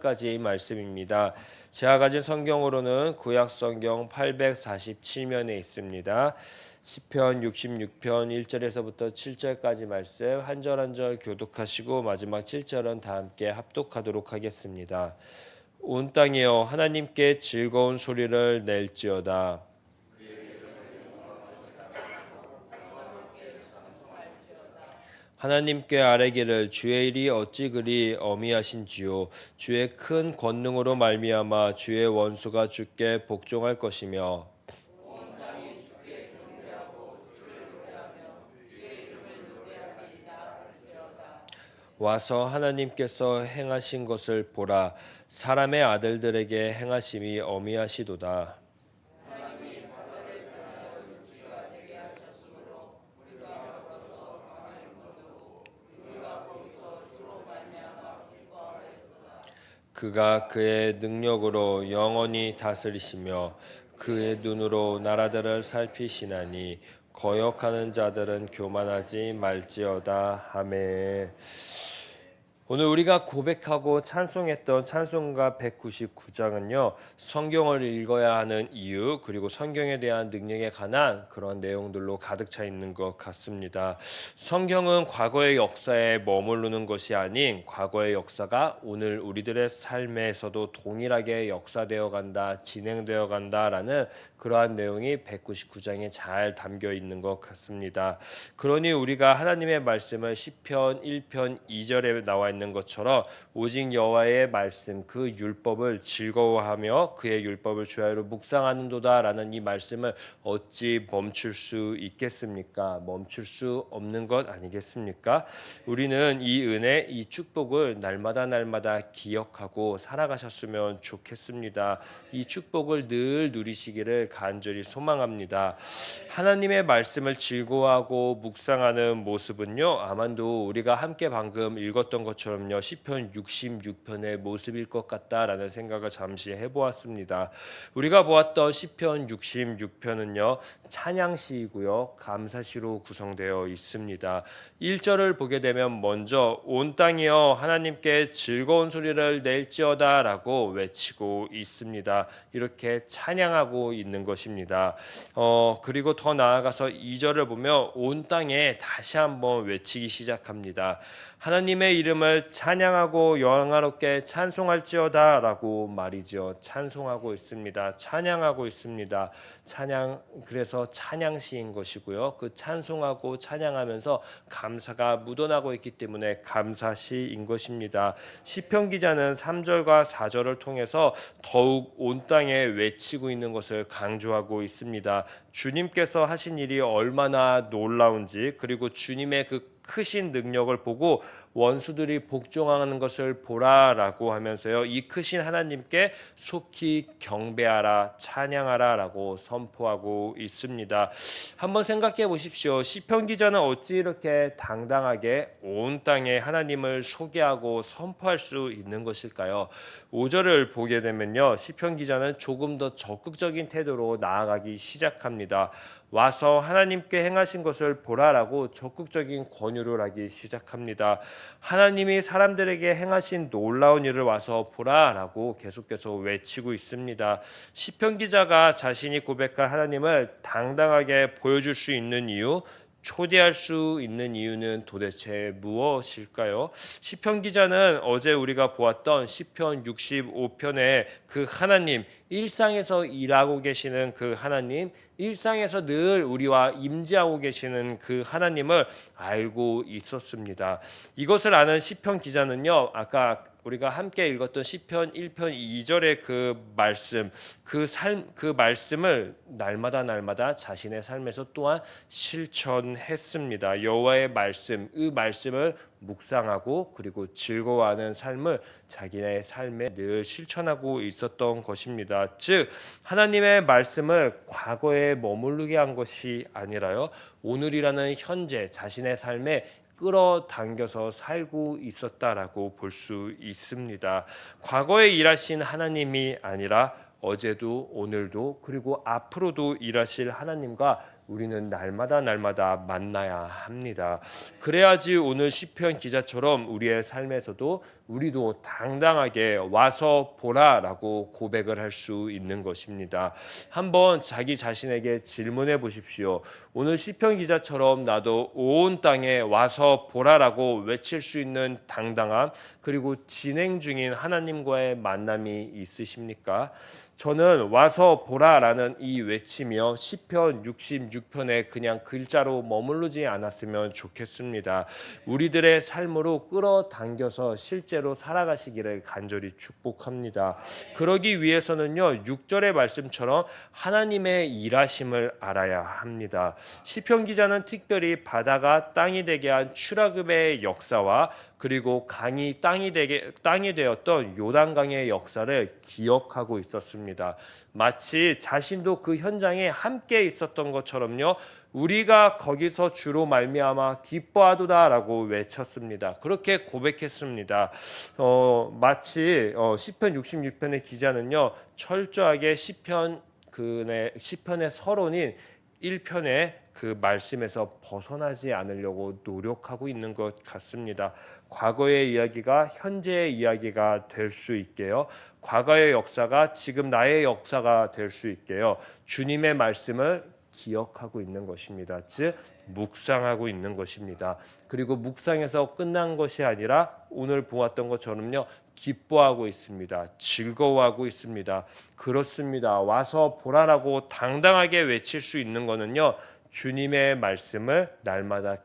7절까지의 말씀입니다. 제가 가진 성경으로는 구약 성경 847면에 있습니다. 시편 66편 1절에서부터 7절까지 말씀 한 절 한 절 교독하시고 마지막 7절은 다 함께 합독하도록 하겠습니다. 온 땅이여 하나님께 즐거운 소리를 낼지어다. 하나님께 아뢰기를 주의 일이 어찌 그리 어미하신지요. 주의 큰 권능으로 말미암아 주의 원수가 주께 복종할 것이며 와서 하나님께서 행하신 것을 보라. 사람의 아들들에게 행하심이 어미하시도다. 그가 그의 능력으로 영원히 다스리시며 그의 눈으로 나라들을 살피시나니 거역하는 자들은 교만하지 말지어다. 아멘. 오늘 우리가 고백하고 찬송했던 찬송가 199장은요. 성경을 읽어야 하는 이유 그리고 성경에 대한 능력에 관한 그런 내용들로 가득 차 있는 것 같습니다. 성경은 과거의 역사에 머무르는 것이 아닌 과거의 역사가 오늘 우리들의 삶에서도 동일하게 역사되어 간다, 진행되어 간다라는 그러한 내용이 199장에 잘 담겨 있는 것 같습니다. 그러니 우리가 하나님의 말씀을 시편 1편 2절에 나와 있는 것처럼 오직 여호와의 말씀 그 율법을 즐거워하며 그의 율법을 주야로 묵상하는도다라는 이 말씀을 어찌 멈출 수 있겠습니까? 멈출 수 없는 것 아니겠습니까? 우리는 이 은혜, 이 축복을 날마다 기억하고 살아가셨으면 좋겠습니다. 이 축복을 늘 누리시기를 간절히 소망합니다. 하나님의 말씀을 즐거워하고 묵상하는 모습은요, 아마도 우리가 함께 방금 읽었던 것처럼요, 시편 66편의 모습일 것 같다라는 생각을 잠시 해보았습니다. 우리가 보았던 시편 66편은요, 찬양시이고요, 감사시로 구성되어 있습니다. 1절을 보게 되면 먼저 온 땅이여 하나님께 즐거운 소리를 낼지어다라고 외치고 있습니다. 이렇게 찬양하고 있는 것입니다. 그리고 더 나아가서 2절을 보면 온 땅에 다시 한번 외치기 시작합니다. 하나님의 이름을 찬양하고 영화롭게 찬송할지어다라고 말이죠. 찬송하고 있습니다. 찬양하고 있습니다. 그래서 찬양시인 것이고요. 그 찬송하고 찬양하면서 감사가 묻어나고 있기 때문에 감사시인 것입니다. 시편 기자는 3절과 4절을 통해서 더욱 온 땅에 외치고 있는 것을 강조하고 있습니다. 주님께서 하신 일이 얼마나 놀라운지 그리고 주님의 그 크신 능력을 보고 원수들이 복종하는 것을 보라라고 하면서요. 이 크신 하나님께 속히 경배하라 찬양하라라고 선포하고 있습니다. 한번 생각해 보십시오. 시편 기자는 어찌 이렇게 당당하게 온 땅에 하나님을 소개하고 선포할 수 있는 것일까요? 5절을 보게 되면요. 시편 기자는 조금 더 적극적인 태도로 나아가기 시작합니다. 와서 하나님께 행하신 것을 보라라고 적극적인 권유를 하기 시작합니다. 하나님이 사람들에게 행하신 놀라운 일을 와서 보라라고 계속해서 외치고 있습니다. 시편 기자가 자신이 고백할 하나님을 당당하게 보여줄 수 있는 이유, 초대할 수 있는 이유는 도대체 무엇일까요? 시편 기자는 어제 우리가 보았던 시편 65편의 그 하나님, 일상에서 일하고 계시는 그 하나님, 일상에서 늘 우리와 임재하고 계시는 그 하나님을 알고 있었습니다. 이것을 아는 시편 기자는요, 아까 우리가 함께 읽었던 시편 1편 2절의 그 말씀, 그 말씀을 날마다 자신의 삶에서 또한 실천했습니다. 여호와의 말씀, 그 말씀을 묵상하고 그리고 즐거워하는 삶을 자기의 삶에 늘 실천하고 있었던 것입니다. 즉 하나님의 말씀을 과거에 머무르게 한 것이 아니라요, 오늘이라는 현재 자신의 삶에 끌어당겨서 살고 있었다라고 볼 수 있습니다. 과거에 일하신 하나님이 아니라 어제도 오늘도 그리고 앞으로도 일하실 하나님과 우리는 날마다 만나야 합니다. 그래야지 오늘 시편 기자처럼 우리의 삶에서도 우리도 당당하게 와서 보라라고 고백을 할 수 있는 것입니다. 한번 자기 자신에게 질문해 보십시오. 오늘 시편 기자처럼 나도 온 땅에 와서 보라라고 외칠 수 있는 당당함, 그리고 진행 중인 하나님과의 만남이 있으십니까? 저는 와서 보라라는 이 외침이요, 시편 66편에 그냥 글자로 머무르지 않았으면 좋겠습니다. 우리들의 삶으로 끌어당겨서 실제로 살아가시기를 간절히 축복합니다. 그러기 위해서는요, 6절의 말씀처럼 하나님의 일하심을 알아야 합니다. 시편 기자는 특별히 바다가 땅이 되게 한 추라급의 역사와 그리고 강이 땅이 되었던 요단강의 역사를 기억하고 있었습니다. 마치 자신도 그 현장에 함께 있었던 것처럼요, 우리가 거기서 주로 말미암아 기뻐하도다라고 외쳤습니다. 그렇게 고백했습니다. 마치 시편 66편의 기자는요, 철저하게 시편의 서론인 1편의 그 말씀에서 벗어나지 않으려고 노력하고 있는 것 같습니다. 과거의 이야기가 현재의 이야기가 될 수 있게요. 과거의 역사가 지금 나의 역사가 될 수 있게요. 주님의 말씀을 기억하고 있는 것입니다. 즉 묵상하고 있는 것입니다. 그리고 묵상에서 끝난 것이 아니라 오늘 보았던 것처럼요, 기뻐하고 있습니다. 즐거워하고 있습니다. 그렇습니다. 와서 보라라고 당당하게 외칠 수 있는 것은요, 주님의 말씀을 날마다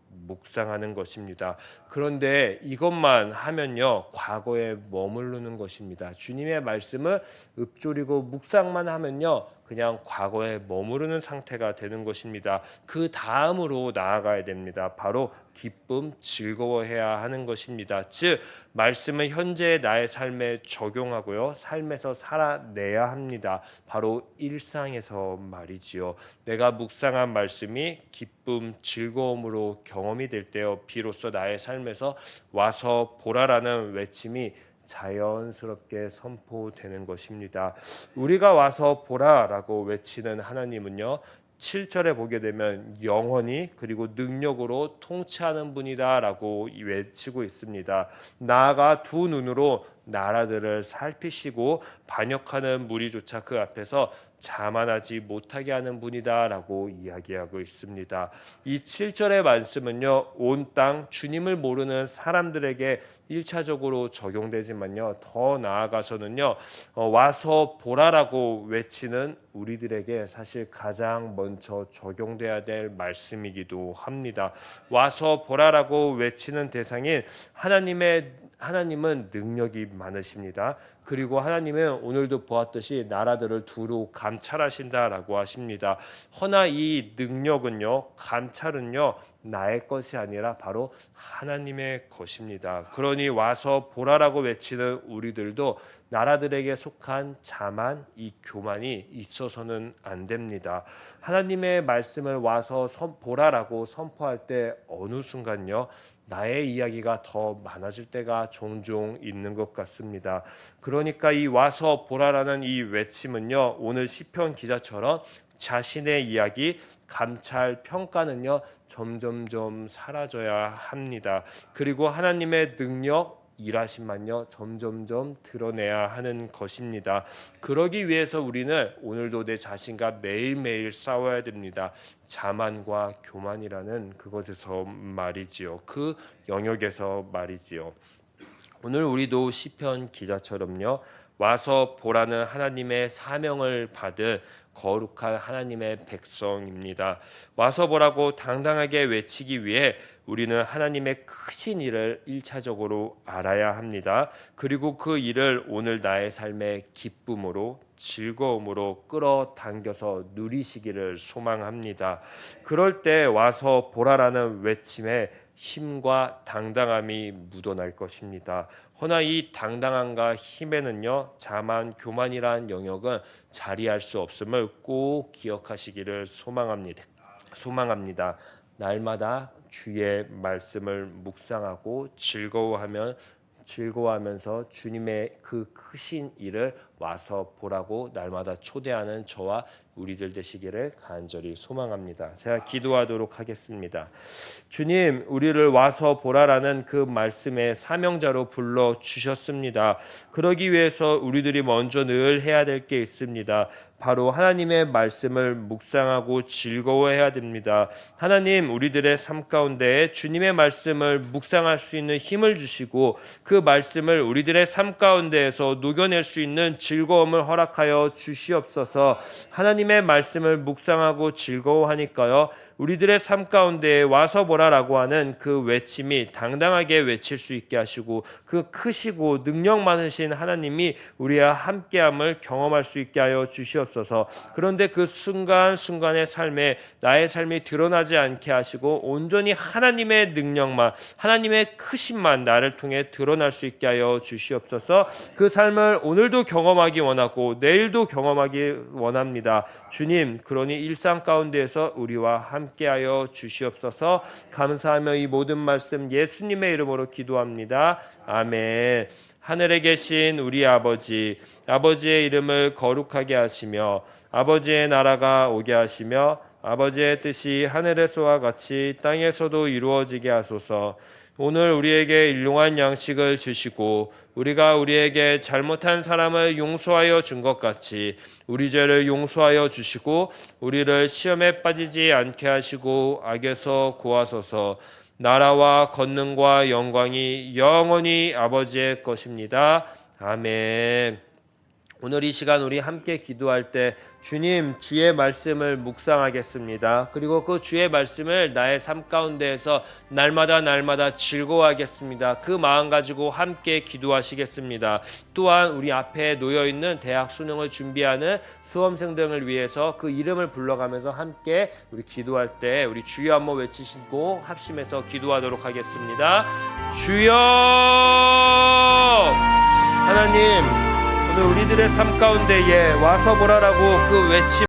묵상하는 것입니다. 그런데 이것만 하면요, 과거에 머무르는 것입니다. 주님의 말씀을 읊조리고 묵상만 하면요, 그냥 과거에 머무르는 상태가 되는 것입니다. 그 다음으로 나아가야 됩니다. 바로 기쁨, 즐거워해야 하는 것입니다. 즉 말씀을 현재의 나의 삶에 적용하고요, 삶에서 살아내야 합니다. 바로 일상에서 말이지요. 내가 묵상한 말씀이 기쁨, 즐거움으로 경험이 될 때요, 비로소 나의 삶에서 와서 보라라는 외침이 자연스럽게 선포되는 것입니다. 우리가 와서 보라라고 외치는 하나님은요, 7절에 보게 되면 영원히 그리고 능력으로 통치하는 분이다라고 외치고 있습니다. 나아가 두 눈으로 나라들을 살피시고 반역하는 무리조차 그 앞에서 자만하지 못하게 하는 분이다라고 이야기하고 있습니다. 이 7절의 말씀은요, 온 땅 주님을 모르는 사람들에게 1차적으로 적용되지만요, 더 나아가서는요, 와서 보라라고 외치는 우리들에게 사실 가장 먼저 적용돼야 될 말씀이기도 합니다. 와서 보라라고 외치는 대상인 하나님은 능력이 많으십니다. 그리고 하나님은 오늘도 보았듯이 나라들을 두루 감찰하신다라고 하십니다. 허나 이 능력은요, 감찰은요, 나의 것이 아니라 바로 하나님의 것입니다. 그러니 와서 보라라고 외치는 우리들도 나라들에게 속한 자만, 이 교만이 있어서는 안 됩니다. 하나님의 말씀을 와서 보라라고 선포할 때 어느 순간요, 나의 이야기가 더 많아질 때가 종종 있는 것 같습니다. 그러니까 이 와서 보라라는 이 외침은요, 오늘 시편 기자처럼 자신의 이야기, 감찰, 평가는요, 점점점 사라져야 합니다. 그리고 하나님의 능력, 일하심만요, 점점점 드러내야 하는 것입니다. 그러기 위해서 우리는 오늘도 내 자신과 매일매일 싸워야 됩니다. 자만과 교만이라는 그것에서 말이지요. 그 영역에서 말이지요. 오늘 우리도 시편 기자처럼요, 와서 보라는 하나님의 사명을 받은 거룩한 하나님의 백성입니다. 와서 보라고 당당하게 외치기 위해 우리는 하나님의 크신 일을 1차적으로 알아야 합니다. 그리고 그 일을 오늘 나의 삶의 기쁨으로, 즐거움으로 끌어당겨서 누리시기를 소망합니다. 그럴 때 와서 보라라는 외침에 힘과 당당함이 묻어날 것입니다. 허나 이 당당함과 힘에는요, 자만, 교만이란 영역은 자리할 수 없음을 꼭 기억하시기를 소망합니다. 날마다 주의 말씀을 묵상하고 즐거워하면서 주님의 그 크신 일을 와서 보라고 날마다 초대하는 저와 우리들 되시기를 간절히 소망합니다. 제가 기도하도록 하겠습니다. 주님, 우리를 와서 보라라는 그 말씀의 사명자로 불러주셨습니다. 그러기 위해서 우리들이 먼저 늘 해야 될 게 있습니다. 바로 하나님의 말씀을 묵상하고 즐거워해야 됩니다. 하나님, 우리들의 삶 가운데 주님의 말씀을 묵상할 수 있는 힘을 주시고 그 말씀을 우리들의 삶 가운데에서 녹여낼 수 있는 즐거움을 허락하여 주시옵소서. 하나님의 말씀을 묵상하고 즐거워하니까요, 우리들의 삶 가운데 와서 보라라고 하는 그 외침이 당당하게 외칠 수 있게 하시고 그 크시고 능력 많으신 하나님이 우리와 함께함을 경험할 수 있게 하여 주시옵소서. 그런데 그 순간순간의 삶에 나의 삶이 드러나지 않게 하시고 온전히 하나님의 능력만, 하나님의 크심만 나를 통해 드러날 수 있게 하여 주시옵소서. 그 삶을 오늘도 경험하기 원하고 내일도 경험하기 원합니다. 주님, 그러니 일상 가운데에서 우리와 함께하여 주시옵소서. 감사하며 이 모든 말씀 예수님의 이름으로 기도합니다. 아멘. 하늘에 계신 우리 아버지, 아버지의 이름을 거룩하게 하시며 아버지의 나라가 오게 하시며 아버지의 뜻이 하늘에서와 같이 땅에서도 이루어지게 하소서. 오늘 우리에게 일용할 양식을 주시고 우리가 우리에게 잘못한 사람을 용서하여 준 것 같이 우리 죄를 용서하여 주시고 우리를 시험에 빠지지 않게 하시고 악에서 구하소서. 나라와 권능과 영광이 영원히 아버지의 것입니다. 아멘. 오늘 이 시간 우리 함께 기도할 때 주님, 주의 말씀을 묵상하겠습니다. 그리고 그 주의 말씀을 나의 삶 가운데에서 날마다 즐거워하겠습니다. 그 마음 가지고 함께 기도하시겠습니다. 또한 우리 앞에 놓여있는 대학 수능을 준비하는 수험생들을 위해서 그 이름을 불러가면서 함께 우리 기도할 때 우리 주여 한번 외치시고 합심해서 기도하도록 하겠습니다. 주여! 하나님, 오늘 우리들의 삶 가운데에 와서 보라라고 그 외침